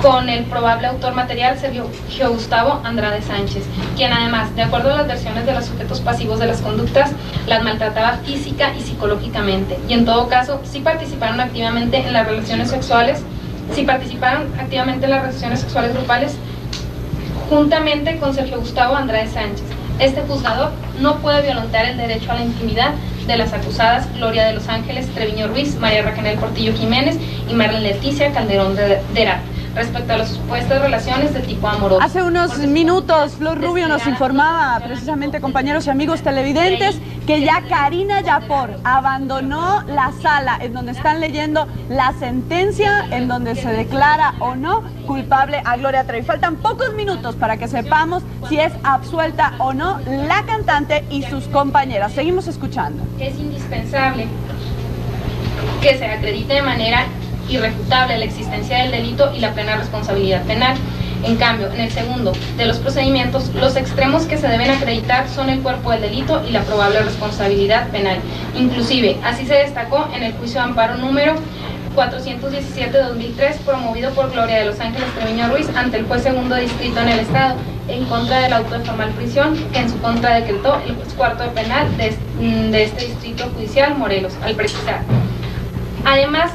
con el probable autor material Sergio Gustavo Andrade Sánchez, quien además, de acuerdo a las versiones de los sujetos pasivos de las conductas, las maltrataba física y psicológicamente, y en todo caso, si participaron activamente en las relaciones sexuales grupales, juntamente con Sergio Gustavo Andrade Sánchez. Este juzgador no puede violentar el derecho a la intimidad de las acusadas Gloria de los Ángeles Treviño Ruiz, María Raquel Portillo Jiménez y Marlene Leticia Calderón de Herat, respecto a las supuestas relaciones de tipo amoroso. Hace unos minutos Flor Rubio nos informaba, precisamente, compañeros y amigos televidentes, que ya Karina Yapor abandonó la sala en donde están leyendo la sentencia, en donde se declara o no culpable a Gloria Trevi. Faltan pocos minutos para que sepamos si es absuelta o no la cantante y sus compañeras. Seguimos escuchando. Es indispensable que se acredite de manera irrefutable la existencia del delito y la plena responsabilidad penal. En cambio, en el segundo de los procedimientos, los extremos que se deben acreditar son el cuerpo del delito y la probable responsabilidad penal. Inclusive, así se destacó en el juicio de amparo número 417-2003, promovido por Gloria de los Ángeles Treviño Ruiz ante el juez segundo de distrito en el estado, en contra del auto de formal prisión que en su contra decretó el juez cuarto de penal de este distrito judicial, Morelos, al precisar: además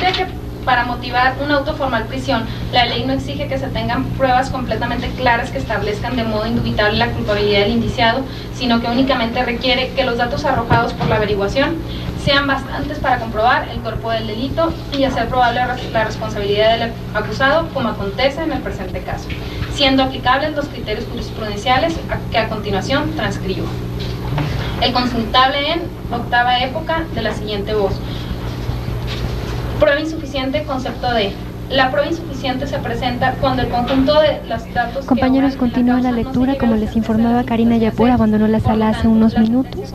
de que para motivar un auto formal prisión, la ley no exige que se tengan pruebas completamente claras que establezcan de modo indubitable la culpabilidad del indiciado, sino que únicamente requiere que los datos arrojados por la averiguación sean bastantes para comprobar el cuerpo del delito y hacer probable la responsabilidad del acusado, como acontece en el presente caso, siendo aplicables los criterios jurisprudenciales que a continuación transcribo. El consultable en octava época de la siguiente voz: prueba insuficiente, concepto de La prueba insuficiente se presenta cuando el conjunto de los datos... Compañeros, continúa la lectura. Como les informaba, Karina Yapor abandonó la sala hace unos minutos.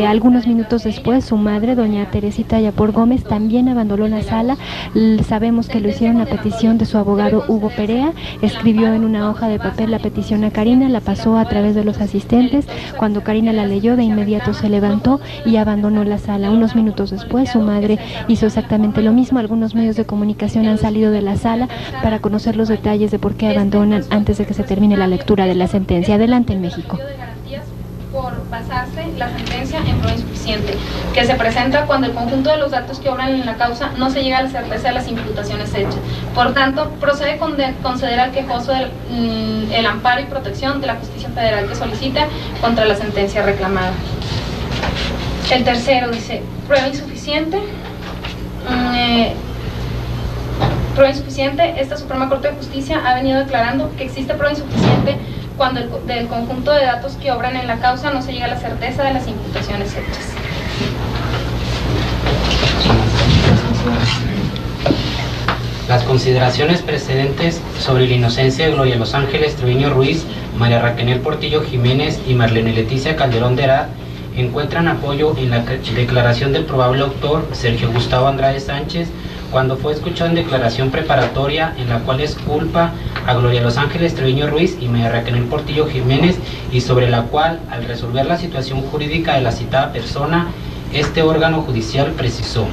Algunos minutos después, su madre, doña Teresita Yapor Gómez, también abandonó la sala. Sabemos que lo hicieron a petición de su abogado Hugo Perea. Escribió en una hoja de papel la petición a Karina, la pasó a través de los asistentes. Cuando Karina la leyó, de inmediato se levantó y abandonó la sala. Unos minutos después, su madre hizo exactamente lo mismo. Algunos medios de comunicación han salido de la sala para conocer los detalles de por qué abandonan antes de que se termine la lectura de la sentencia. Adelante, en México. Por basarse la sentencia en prueba insuficiente, que se presenta cuando el conjunto de los datos que obran en la causa no se llega a la certeza de las imputaciones hechas. Por tanto, procede conceder al quejoso el amparo y protección de la justicia federal que solicita contra la sentencia reclamada. El tercero dice, prueba insuficiente. Prueba insuficiente, esta Suprema Corte de Justicia ha venido declarando que existe prueba insuficiente cuando del conjunto de datos que obran en la causa no se llega a la certeza de las imputaciones hechas. Las consideraciones precedentes sobre la inocencia de Gloria Los Ángeles Treviño Ruiz, María Raquel Portillo Jiménez y Marlene Leticia Calderón de Herat encuentran apoyo en la declaración del probable autor Sergio Gustavo Andrade Sánchez, cuando fue escuchado en declaración preparatoria en la cual es culpa a Gloria Los Ángeles Treviño Ruiz y María Raquel Portillo Jiménez, y sobre la cual, al resolver la situación jurídica de la citada persona, este órgano judicial precisó,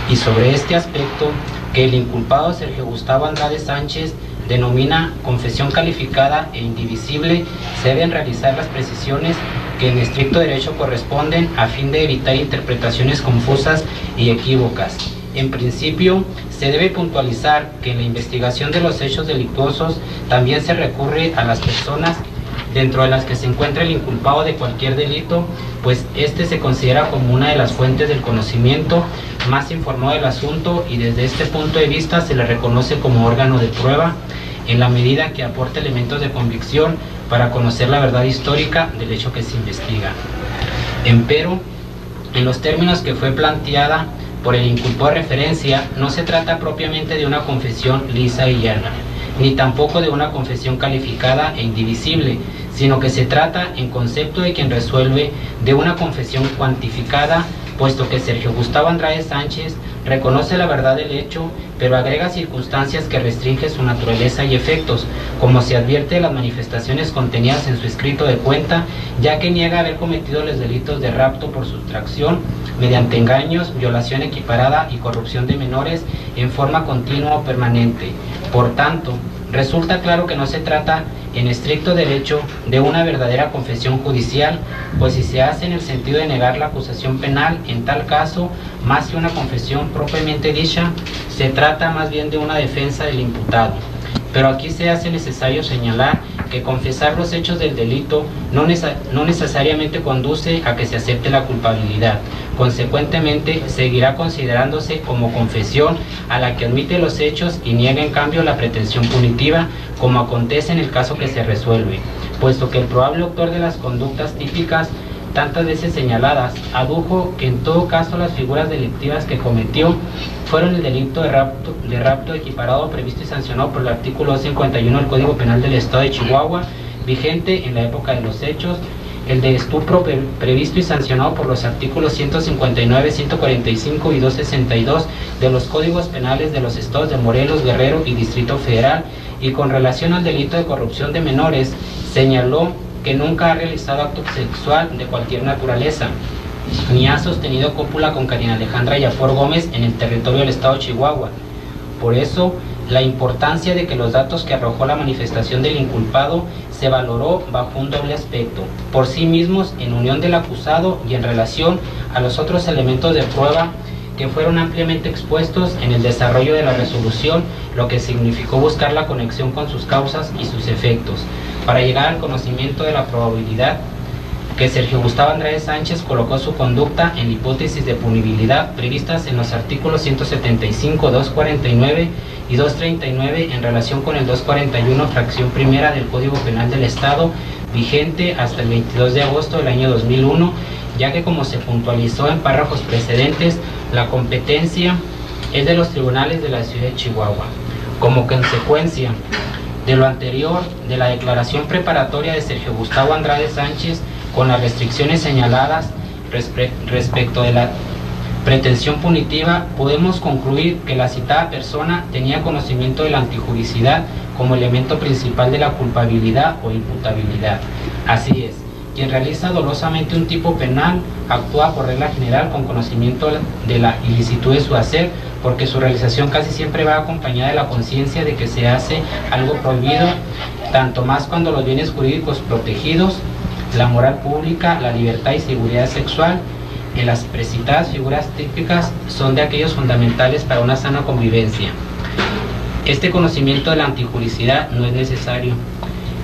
y sobre este aspecto, que el inculpado Sergio Gustavo Andrade Sánchez denomina confesión calificada e indivisible, se deben realizar las precisiones que en estricto derecho corresponden a fin de evitar interpretaciones confusas y equívocas. En principio, se debe puntualizar que en la investigación de los hechos delictuosos también se recurre a las personas dentro de las que se encuentra el inculpado de cualquier delito, pues este se considera como una de las fuentes del conocimiento más informado del asunto, y desde este punto de vista se le reconoce como órgano de prueba en la medida que aporta elementos de convicción para conocer la verdad histórica del hecho que se investiga. Empero, en los términos que fue planteada por el inculpado de referencia, no se trata propiamente de una confesión lisa y llana, ni tampoco de una confesión calificada e indivisible, sino que se trata, en concepto de quien resuelve, de una confesión cuantificada, puesto que Sergio Gustavo Andrade Sánchez reconoce la verdad del hecho, pero agrega circunstancias que restringen su naturaleza y efectos, como se advierte de las manifestaciones contenidas en su escrito de cuenta, ya que niega haber cometido los delitos de rapto por sustracción, mediante engaños, violación equiparada y corrupción de menores en forma continua o permanente. Por tanto, resulta claro que no se trata en estricto derecho de una verdadera confesión judicial, pues si se hace en el sentido de negar la acusación penal, en tal caso, más que una confesión propiamente dicha, se trata más bien de una defensa del imputado. Pero aquí se hace necesario señalar que confesar los hechos del delito no necesariamente conduce a que se acepte la culpabilidad. Consecuentemente, seguirá considerándose como confesión a la que admite los hechos y niega en cambio la pretensión punitiva, como acontece en el caso que se resuelve, puesto que el probable autor de las conductas típicas tantas veces señaladas adujo que en todo caso las figuras delictivas que cometió fueron el delito de rapto equiparado, previsto y sancionado por el artículo 251 del Código Penal del Estado de Chihuahua, vigente en la época de los hechos, el de estupro previsto y sancionado por los artículos 159, 145 y 262 de los Códigos Penales de los estados de Morelos, Guerrero y Distrito Federal, y con relación al delito de corrupción de menores, señaló que nunca ha realizado acto sexual de cualquier naturaleza, ni ha sostenido cópula con Karina Alejandra Yapor Gómez en el territorio del estado de Chihuahua. Por eso, la importancia de que los datos que arrojó la manifestación del inculpado se valoró bajo un doble aspecto, por sí mismos en unión del acusado y en relación a los otros elementos de prueba que fueron ampliamente expuestos en el desarrollo de la resolución, lo que significó buscar la conexión con sus causas y sus efectos, para llegar al conocimiento de la probabilidad que Sergio Gustavo Andrade Sánchez colocó su conducta en la hipótesis de punibilidad previstas en los artículos 175, 249 y 239 en relación con el 241, fracción primera del Código Penal del Estado, vigente hasta el 22 de agosto del año 2001, ya que, como se puntualizó en párrafos precedentes, la competencia es de los tribunales de la ciudad de Chihuahua. Como consecuencia de lo anterior, de la declaración preparatoria de Sergio Gustavo Andrade Sánchez, con las restricciones señaladas respecto de la pretensión punitiva, podemos concluir que la citada persona tenía conocimiento de la antijuricidad como elemento principal de la culpabilidad o imputabilidad. Así es, quien realiza dolosamente un tipo penal actúa por regla general con conocimiento de la ilicitud de su hacer, porque su realización casi siempre va acompañada de la conciencia de que se hace algo prohibido, tanto más cuando los bienes jurídicos protegidos, la moral pública, la libertad y seguridad sexual, en las precitadas figuras típicas, son de aquellos fundamentales para una sana convivencia. Este conocimiento de la antijuricidad no es necesario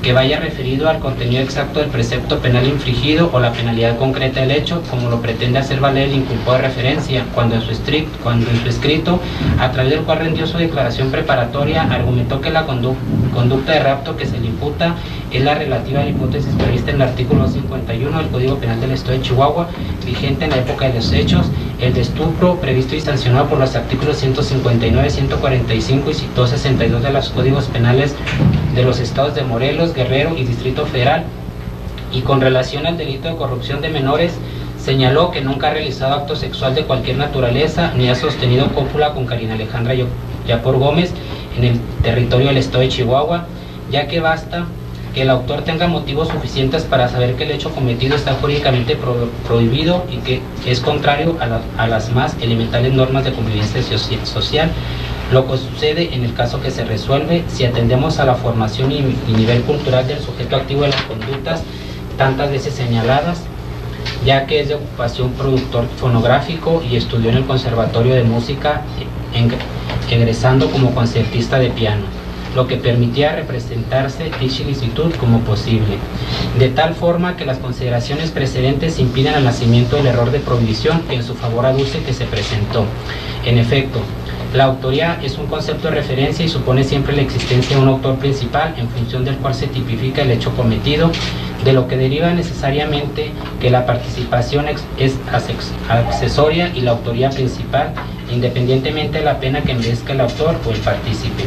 que vaya referido al contenido exacto del precepto penal infringido o la penalidad concreta del hecho, como lo pretende hacer valer el inculpado de referencia, cuando en su escrito, a través del cual rindió su declaración preparatoria, argumentó que la conducta de rapto que se le imputa es la relativa a la hipótesis prevista en el artículo 51 del Código Penal del Estado de Chihuahua, vigente en la época de los hechos, el de estupro, previsto y sancionado por los artículos 159, 145 y 262 de los Códigos Penales de los estados de Morelos, Guerrero y Distrito Federal. Y con relación al delito de corrupción de menores, señaló que nunca ha realizado acto sexual de cualquier naturaleza ni ha sostenido cópula con Karina Alejandra Yapor Gómez en el territorio del estado de Chihuahua, ya que basta que el autor tenga motivos suficientes para saber que el hecho cometido está jurídicamente prohibido y que es contrario a las más elementales normas de convivencia social, lo que sucede en el caso que se resuelve si atendemos a la formación y nivel cultural del sujeto activo de las conductas tantas veces señaladas, ya que es de ocupación productor fonográfico y estudió en el Conservatorio de Música, egresando como concertista de piano, lo que permitía representarse dicha ilicitud como posible, de tal forma que las consideraciones precedentes impiden el nacimiento del error de prohibición que en su favor aduce que se presentó. En efecto, la autoría es un concepto de referencia y supone siempre la existencia de un autor principal en función del cual se tipifica el hecho cometido, de lo que deriva necesariamente que la participación es accesoria y la autoría principal, independientemente de la pena que merezca el autor o el partícipe.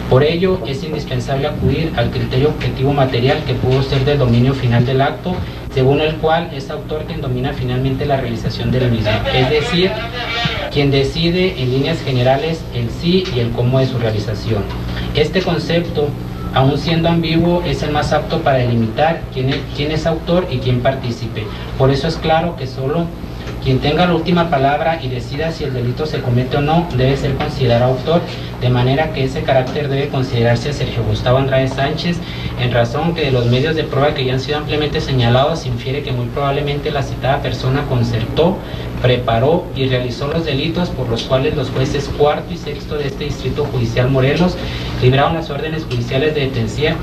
Por ello, es indispensable acudir al criterio objetivo material que pudo ser del dominio final del acto, según el cual es autor quien domina finalmente la realización del mismo, es decir, quien decide en líneas generales el sí y el cómo de su realización. Este concepto, aun siendo ambiguo, es el más apto para delimitar quién es autor y quién partícipe. Por eso es claro que solo quien tenga la última palabra y decida si el delito se comete o no debe ser considerado autor, de manera que ese carácter debe considerarse a Sergio Gustavo Andrade Sánchez, en razón que de los medios de prueba que ya han sido ampliamente señalados se infiere que muy probablemente la citada persona concertó, preparó y realizó los delitos por los cuales los jueces cuarto y sexto de este Distrito Judicial Morelos libraron las órdenes judiciales de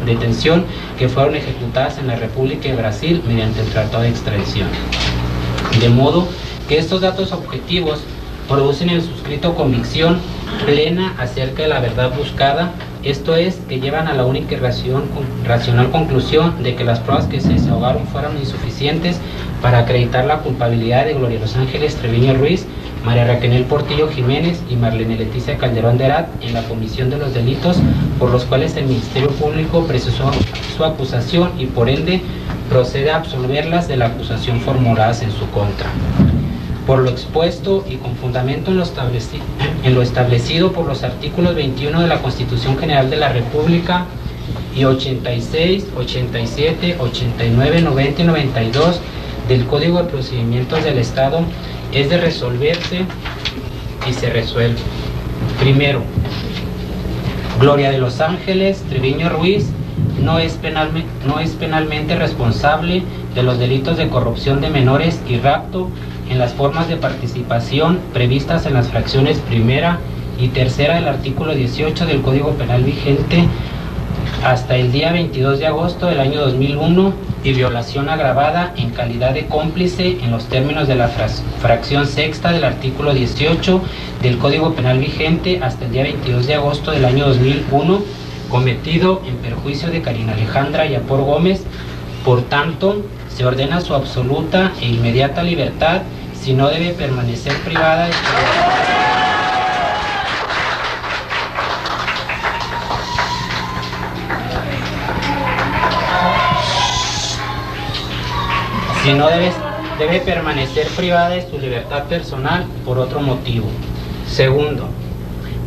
detención que fueron ejecutadas en la República de Brasil mediante el Tratado de Extradición. De modo que estos datos objetivos producen en el suscrito convicción plena acerca de la verdad buscada, esto es, que llevan a la única y racional conclusión de que las pruebas que se desahogaron fueron insuficientes para acreditar la culpabilidad de Gloria Los Ángeles Treviño Ruiz, María Raquel Portillo Jiménez y Marlene Leticia Calderón de Herat en la comisión de los delitos por los cuales el Ministerio Público precisó su acusación y por ende procede a absolverlas de la acusación formuladas en su contra. Por lo expuesto y con fundamento en lo establecido por los artículos 21 de la Constitución General de la República y 86, 87, 89, 90 y 92 del Código de Procedimientos del Estado, es de resolverse y se resuelve. Primero, Gloria de Los Ángeles Treviño Ruiz no es penalmente responsable de los delitos de corrupción de menores y rapto en las formas de participación previstas en las fracciones primera y tercera del artículo 18 del Código Penal vigente hasta el día 22 de agosto del año 2001 y violación agravada en calidad de cómplice en los términos de la fracción sexta del artículo 18 del Código Penal vigente hasta el día 22 de agosto del año 2001, cometido en perjuicio de Karina Alejandra Yapor Gómez. Por tanto, se ordena su absoluta e inmediata libertad, si no debe permanecer privada de su libertad. si no debe permanecer privada de su libertad personal por otro motivo. Segundo,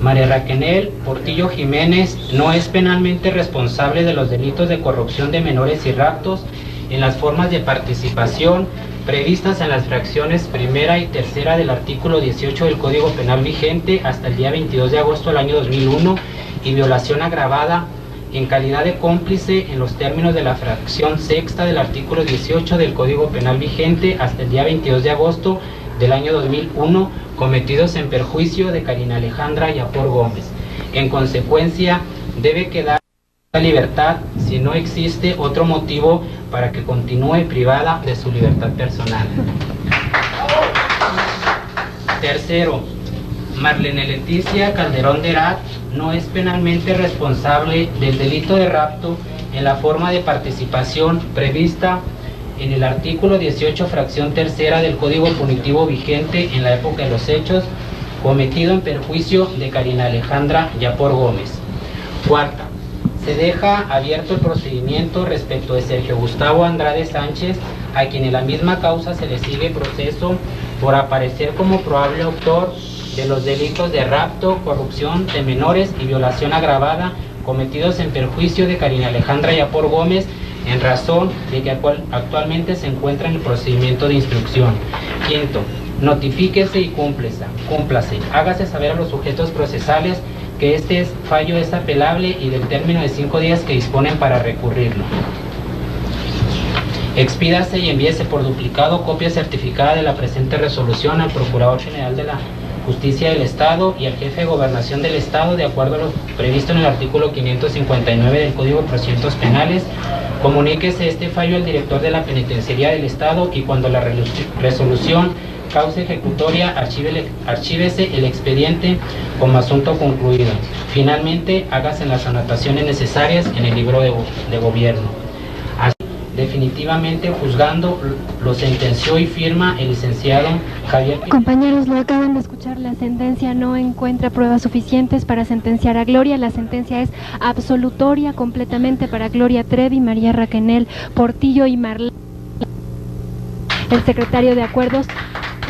María Raquel Portillo Jiménez no es penalmente responsable de los delitos de corrupción de menores y raptos en las formas de participación previstas en las fracciones primera y tercera del artículo 18 del Código Penal vigente hasta el día 22 de agosto del año 2001 y violación agravada en calidad de cómplice en los términos de la fracción sexta del artículo 18 del Código Penal vigente hasta el día 22 de agosto del año 2001, cometidos en perjuicio de Karina Alejandra Yapor Gómez. En consecuencia, debe quedar en libertad si no existe otro motivo para que continúe privada de su libertad personal. Tercero, Marlene Leticia Calderón de Herat no es penalmente responsable del delito de rapto en la forma de participación prevista en el artículo 18, fracción tercera del Código Punitivo vigente en la época de los hechos, cometido en perjuicio de Karina Alejandra Yapor Gómez. Cuarta, se deja abierto el procedimiento respecto de Sergio Gustavo Andrade Sánchez, a quien en la misma causa se le sigue proceso por aparecer como probable autor de los delitos de rapto, corrupción de menores y violación agravada cometidos en perjuicio de Karina Alejandra Yapor Gómez, en razón de que actualmente se encuentra en el procedimiento de instrucción. Quinto, notifíquese y cúmplase. Hágase saber a los sujetos procesales que este fallo es apelable y del término de 5 días que disponen para recurrirlo. Expídase y envíese por duplicado copia certificada de la presente resolución al Procurador General de la Justicia del Estado y al Jefe de Gobernación del Estado, de acuerdo a lo previsto en el artículo 559 del Código de Procedimientos Penales. Comuníquese este fallo al director de la Penitenciaría del Estado y cuando la resolución cause ejecutoria, archívese el expediente como asunto concluido. Finalmente, hágase las anotaciones necesarias en el libro de gobierno. Así, definitivamente juzgando, lo sentenció y firma el licenciado Javier. Compañeros, lo acaban de escuchar, la sentencia no encuentra pruebas suficientes para sentenciar a Gloria. La sentencia es absolutoria completamente para Gloria Trevi, María Raquel Portillo y Marlene. El secretario de Acuerdos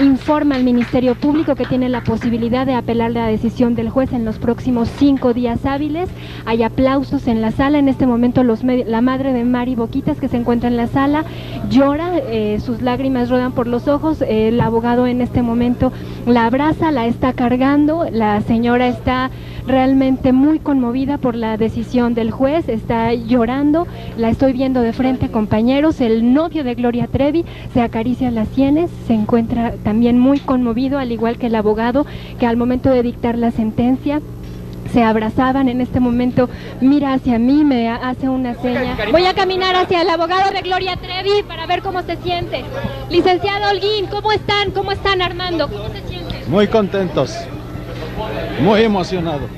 informa al Ministerio Público que tiene la posibilidad de apelar la decisión del juez en los próximos 5 días hábiles. Hay aplausos en la sala. En este momento la madre de Mari Boquitas, que se encuentra en la sala, llora, sus lágrimas rodan por los ojos. El abogado en este momento la abraza, la está cargando. La señora está realmente muy conmovida por la decisión del juez, está llorando. La estoy viendo de frente, compañeros. El novio de Gloria Trevi se acaricia las sienes, se encuentra también muy conmovido, al igual que el abogado, que al momento de dictar la sentencia se abrazaban. En este momento mira hacia mí, me hace una seña. Voy a caminar hacia el abogado de Gloria Trevi para ver cómo se siente. Licenciado Holguín, ¿cómo están? ¿Cómo están, Armando? ¿Cómo se sienten? Muy contentos, muy emocionados.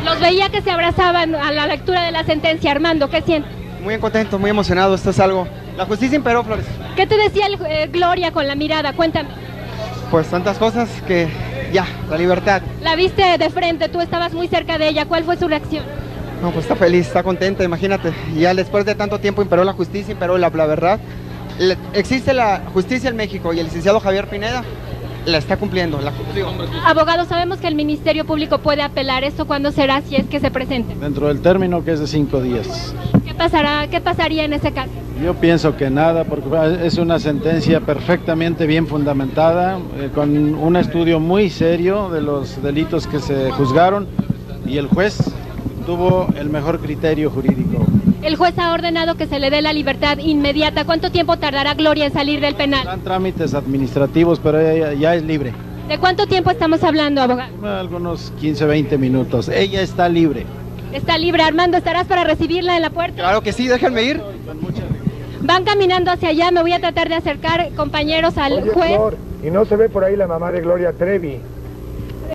Los veía que se abrazaban a la lectura de la sentencia. Armando, ¿qué sientes? Muy contento, muy emocionado. Esto es algo... La justicia imperó, Flores. ¿Qué te decía Gloria con la mirada? Cuéntame. Pues tantas cosas que ya, la libertad. La viste de frente, tú estabas muy cerca de ella. ¿Cuál fue su reacción? No, pues está feliz, está contenta, imagínate. Ya después de tanto tiempo imperó la justicia, imperó la verdad. Existe la justicia en México y el licenciado Javier Pineda la está cumpliendo, la cumplió. Abogado, sabemos que el Ministerio Público puede apelar. ¿Esto cuándo será, si es que se presente? Dentro del término, que es de 5 días. ¿Qué pasará? ¿Qué pasaría en ese caso? Yo pienso que nada, porque es una sentencia perfectamente bien fundamentada, con un estudio muy serio de los delitos que se juzgaron, y el juez tuvo el mejor criterio jurídico. El juez ha ordenado que se le dé la libertad inmediata. ¿Cuánto tiempo tardará Gloria en salir del penal? Están trámites administrativos, pero ella ya es libre. ¿De cuánto tiempo estamos hablando, abogado? Algunos 15, 20 minutos. Ella está libre. Está libre. Armando, ¿estarás para recibirla en la puerta? Claro que sí, déjenme ir. Van caminando hacia allá, me voy a tratar de acercar, compañeros, al juez. Flor, ¿y no se ve por ahí la mamá de Gloria Trevi?